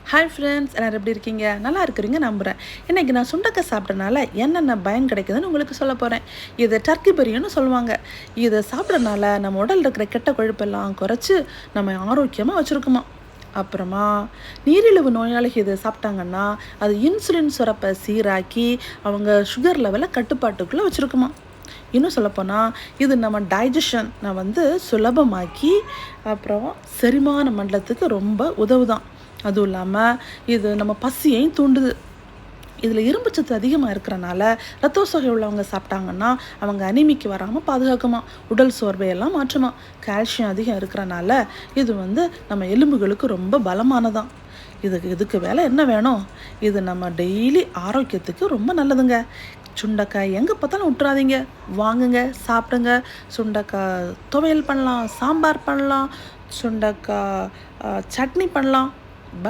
Hi friends, எல்லோரும் எப்படி இருக்கீங்க? நல்லா இருக்கிறீங்க நம்புகிறேன். இன்றைக்கி நான் சுண்டக்காய் சாப்பிட்றனால என்னென்ன பயன் கிடைக்குதுன்னு உங்களுக்கு சொல்ல போகிறேன். இது டர்க்கி பிரியாணின்னு சொல்லுவாங்க. இதை சாப்பிட்றனால நம்ம உடலில் இருக்கிற கெட்ட கொழுப்பெல்லாம் குறைச்சி நம்ம ஆரோக்கியமாக வச்சுருக்குமா. அப்புறமா நீரிழிவு நோயாளிகள் இதை சாப்பிட்டாங்கன்னா அது இன்சுலின் சுரப்பை சீராக்கி அவங்க சுகர் லெவலை கட்டுப்பாட்டுக்குள்ளே வச்சுருக்குமா. இன்னும் சொல்லப்போனால் இது நம்ம டைஜஷனை சுலபமாக்கி அப்புறம் செரிமான மண்டலத்துக்கு ரொம்ப உதவுதான். அதுவும் இல்லாமல் இது நம்ம பசியையும் தூண்டுது. இதில் இரும்புச்சத்து அதிகமாக இருக்கிறனால ரத்த சோகை உள்ளவங்க சாப்பிட்டாங்கன்னா அவங்க அனிமிக்கு வராமல் பாதுகாக்குமா. உடல் சோர்வையெல்லாம் மாற்றுமா. கால்சியம் அதிகம் இருக்கிறனால இது நம்ம எலும்புகளுக்கு ரொம்ப பலமானதான். இதுக்கு வேலை என்ன வேணும்? இது நம்ம டெய்லி ஆரோக்கியத்துக்கு ரொம்ப நல்லதுங்க. சுண்டைக்காய் எங்கே பார்த்தாலும் விட்டுறாதீங்க, வாங்குங்க, சாப்பிடுங்க. சுண்டைக்காய் துவையல் பண்ணலாம், சாம்பார் பண்ணலாம், சுண்டைக்காய் சட்னி பண்ணலாம்.